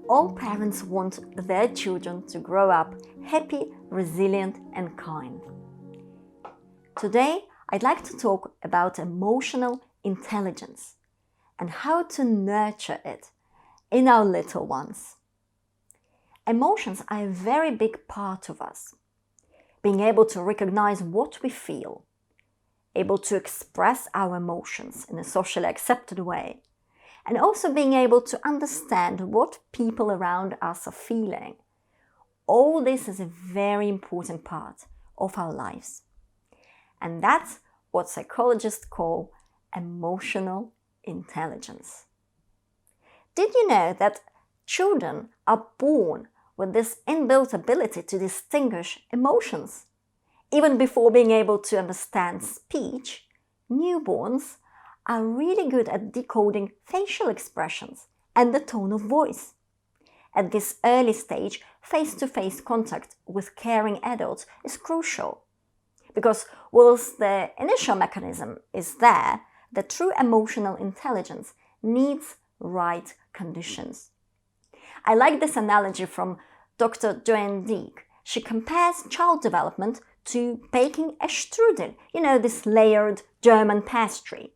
All parents want their children to grow up happy, resilient, and kind. Today, I'd like to talk about emotional intelligence and how to nurture it in our little ones. Emotions are a very big part of us. Being able to recognize what we feel, able to express our emotions in a socially accepted way, and also being able to understand what people around us are feeling. All this is a very important part of our lives. And that's what psychologists call emotional intelligence. Did you know that children are born with this inbuilt ability to distinguish emotions? Even before being able to understand speech, newborns are really good at decoding facial expressions and the tone of voice. At this early stage, face-to-face contact with caring adults is crucial. Because whilst the initial mechanism is there, the true emotional intelligence needs right conditions. I like this analogy from Dr. Joanne Deek. She compares child development to baking a strudel, this layered German pastry.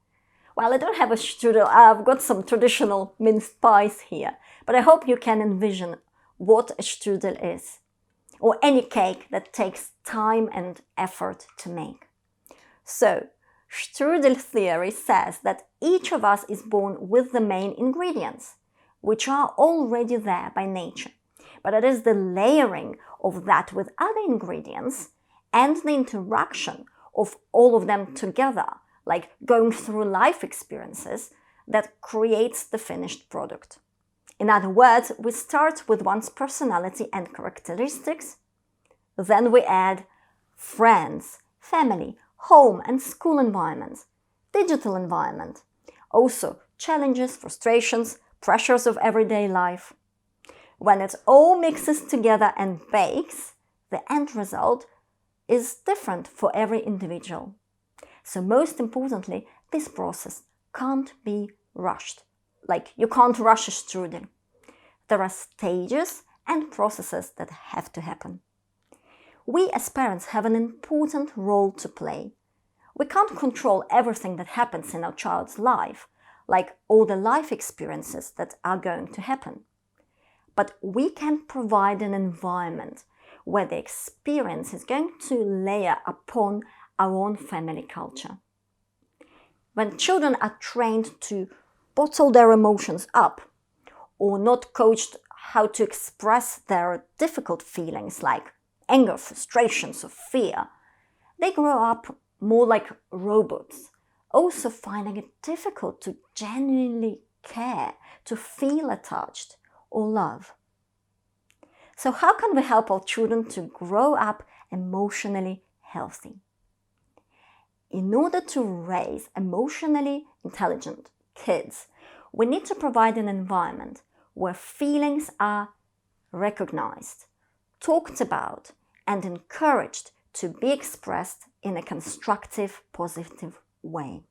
Well, I don't have a strudel, I've got some traditional minced pies here, but I hope you can envision what a strudel is, or any cake that takes time and effort to make. So, strudel theory says that each of us is born with the main ingredients, which are already there by nature. But it is the layering of that with other ingredients and the interaction of all of them together, like going through life experiences, that creates the finished product. In other words, we start with one's personality and characteristics, then we add friends, family, home and school environments, digital environment, also challenges, frustrations, pressures of everyday life. When it all mixes together and bakes, the end result is different for every individual. So most importantly, this process can't be rushed. Like you can't rush a strudel. There are stages and processes that have to happen. We as parents have an important role to play. We can't control everything that happens in our child's life, like all the life experiences that are going to happen. But we can provide an environment where the experience is going to layer upon our own family culture. When children are trained to bottle their emotions up, or not coached how to express their difficult feelings like anger, frustrations, or fear, they grow up more like robots, also finding it difficult to genuinely care, to feel attached or love. So how can we help our children to grow up emotionally healthy? In order to raise emotionally intelligent kids, we need to provide an environment where feelings are recognized, talked about, and encouraged to be expressed in a constructive, positive way.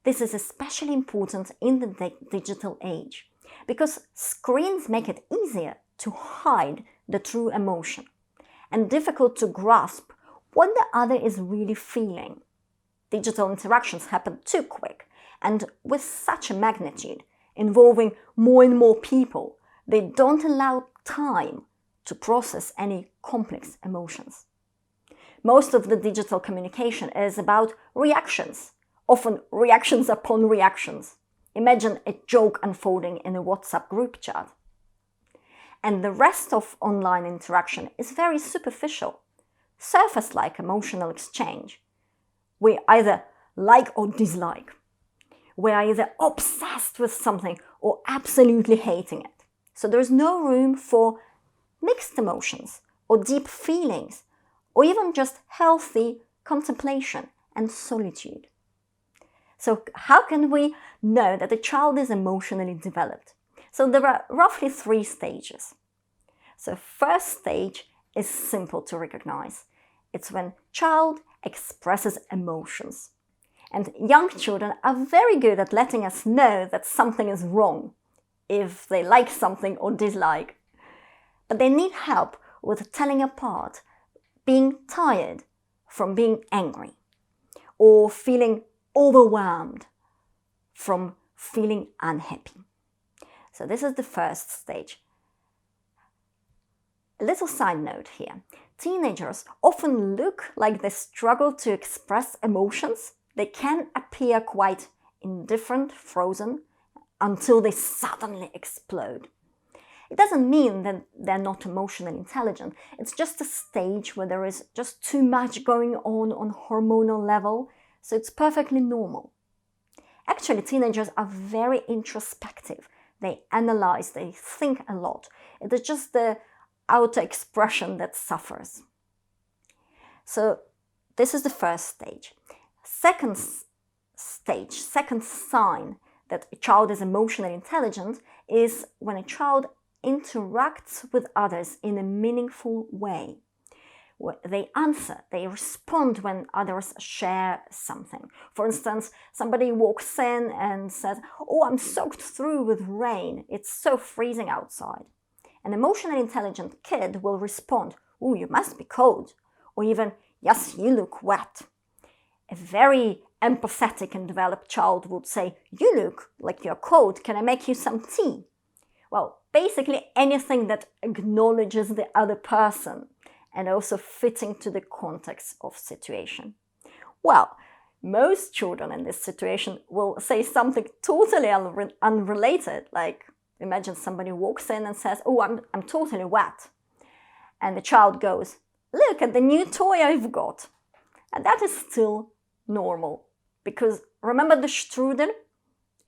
This is especially important in the digital age, because screens make it easier to hide the true emotion and difficult to grasp what the other is really feeling. Digital interactions happen too quick and with such a magnitude, involving more and more people, they don't allow time to process any complex emotions. Most of the digital communication is about reactions, often reactions upon reactions. Imagine a joke unfolding in a WhatsApp group chat. And the rest of online interaction is very superficial, surface-like emotional exchange. We either like or dislike. We're either obsessed with something or absolutely hating it. So there's no room for mixed emotions or deep feelings, or even just healthy contemplation and solitude. So how can we know that a child is emotionally developed? So there are roughly 3 stages. So first stage is simple to recognize. It's when child expresses emotions. And young children are very good at letting us know that something is wrong. if they like something or dislike. But they need help with telling apart being tired from being angry, or feeling overwhelmed from feeling unhappy. So this is the first stage. A little side note here. Teenagers often look like they struggle to express emotions. They can appear quite indifferent, frozen, until they suddenly explode. It doesn't mean that they're not emotionally intelligent. It's just a stage where there is just too much going on hormonal level, so it's perfectly normal. Actually, teenagers are very introspective. They analyze, they think a lot. It is just the outer expression that suffers. So this is the first stage. Second sign that a child is emotionally intelligent is when a child interacts with others in a meaningful way. They answer, they respond when others share something. For instance, somebody walks in and says, "Oh, I'm soaked through with rain. It's so freezing outside." An emotionally intelligent kid will respond, "Oh, you must be cold." Or even, "Yes, you look wet." A very empathetic and developed child would say, "You look like you're cold. Can I make you some tea?" Well, basically anything that acknowledges the other person and also fitting to the context of situation. Well, most children in this situation will say something totally unrelated, like imagine somebody walks in and says, "Oh, I'm totally wet." And the child goes, "Look at the new toy I've got." And that is still normal, because remember the strudel?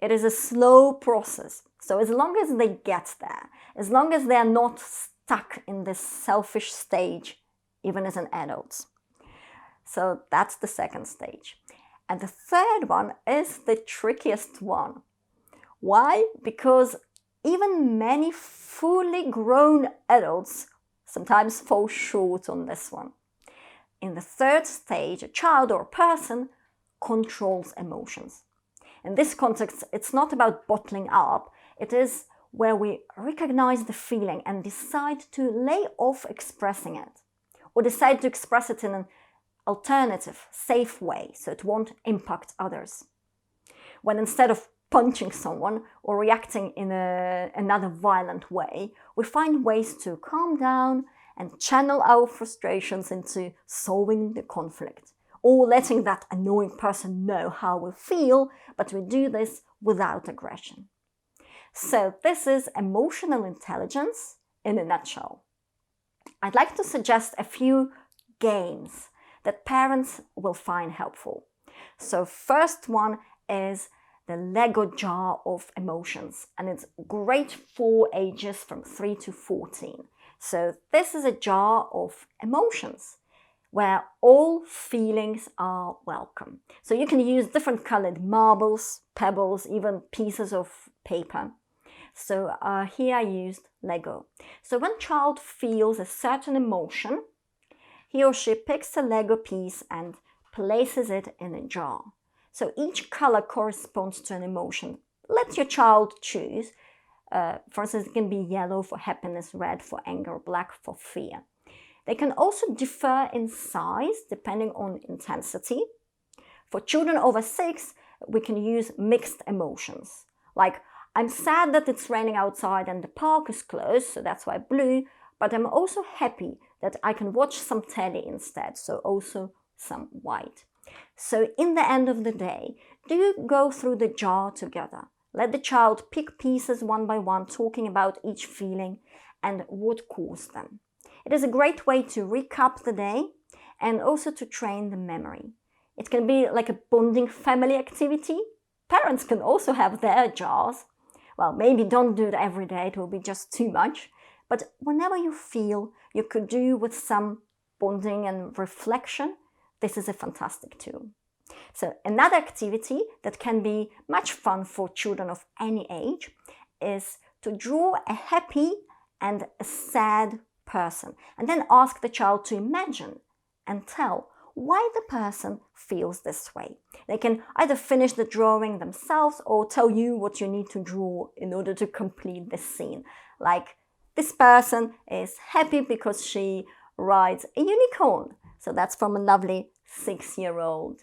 It is a slow process. So as long as they get there, as long as they are not stuck in this selfish stage, even as an adult. So that's the second stage. And the third one is the trickiest one. Why? Because even many fully grown adults sometimes fall short on this one. In the third stage, a child or a person controls emotions. In this context, it's not about bottling up. It is where we recognize the feeling and decide to lay off expressing it, or decide to express it in an alternative, safe way so it won't impact others. When instead of punching someone or reacting in another violent way, we find ways to calm down and channel our frustrations into solving the conflict, or letting that annoying person know how we feel, but we do this without aggression. So this is emotional intelligence in a nutshell. I'd like to suggest a few games that parents will find helpful. So first one is the Lego jar of emotions, and it's great for ages from 3 to 14. So this is a jar of emotions where all feelings are welcome. So you can use different colored marbles, pebbles, even pieces of paper. So here I used Lego. So when a child feels a certain emotion, he or she picks a Lego piece and places it in a jar. So each color corresponds to an emotion. Let your child choose. For instance, it can be yellow for happiness, red for anger, black for fear. They can also differ in size depending on intensity. For children over 6, we can use mixed emotions, like I'm sad that it's raining outside and the park is closed, so that's why blue, but I'm also happy that I can watch some telly instead, so also some white. So in the end of the day, do go through the jar together. Let the child pick pieces one by one, talking about each feeling and what caused them. It is a great way to recap the day and also to train the memory. It can be like a bonding family activity. Parents can also have their jars. Well, maybe don't do it every day, it will be just too much. But whenever you feel you could do with some bonding and reflection, this is a fantastic tool. So another activity that can be much fun for children of any age is to draw a happy and a sad person, and then ask the child to imagine and tell why the person feels this way. They can either finish the drawing themselves or tell you what you need to draw in order to complete this scene. Like, this person is happy because she rides a unicorn. So that's from a lovely 6-year-old.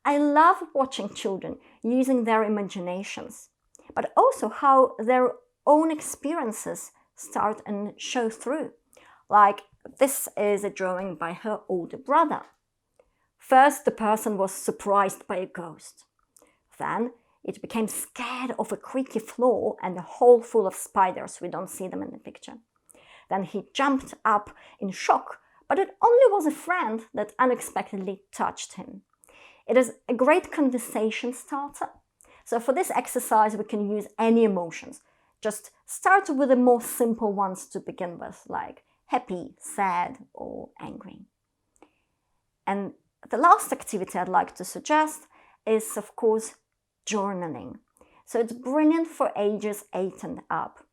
I love watching children using their imaginations, but also how their own experiences start and show through. Like, this is a drawing by her older brother. First, the person was surprised by a ghost. Then, it became scared of a creaky floor and a hole full of spiders. We don't see them in the picture. Then he jumped up in shock, but it only was a friend that unexpectedly touched him. It is a great conversation starter. So for this exercise, we can use any emotions. Just start with the more simple ones to begin with, like happy, sad, or angry. And the last activity I'd like to suggest is, of course, journaling. So it's brilliant for ages 8 and up.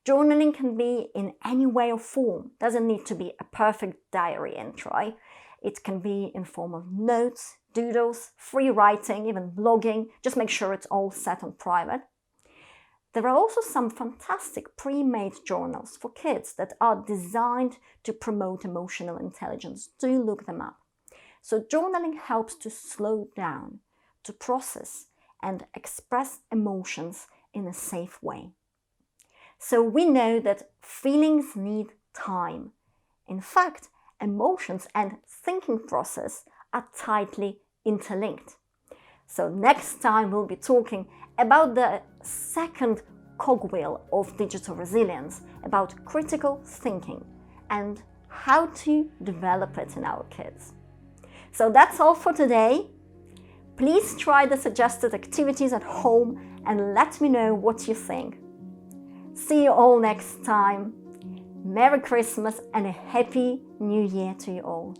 Journaling can be in any way or form. Doesn't need to be a perfect diary entry. It can be in form of notes, doodles, free writing, even blogging. Just make sure it's all set on private. There are also some fantastic pre-made journals for kids that are designed to promote emotional intelligence. Do look them up. So journaling helps to slow down, to process and express emotions in a safe way. So we know that feelings need time. In fact, emotions and thinking process are tightly interlinked. So next time we'll be talking about the second cogwheel of digital resilience, about critical thinking and how to develop it in our kids. So that's all for today. Please try the suggested activities at home and let me know what you think. See you all next time. Merry Christmas and a Happy New Year to you all.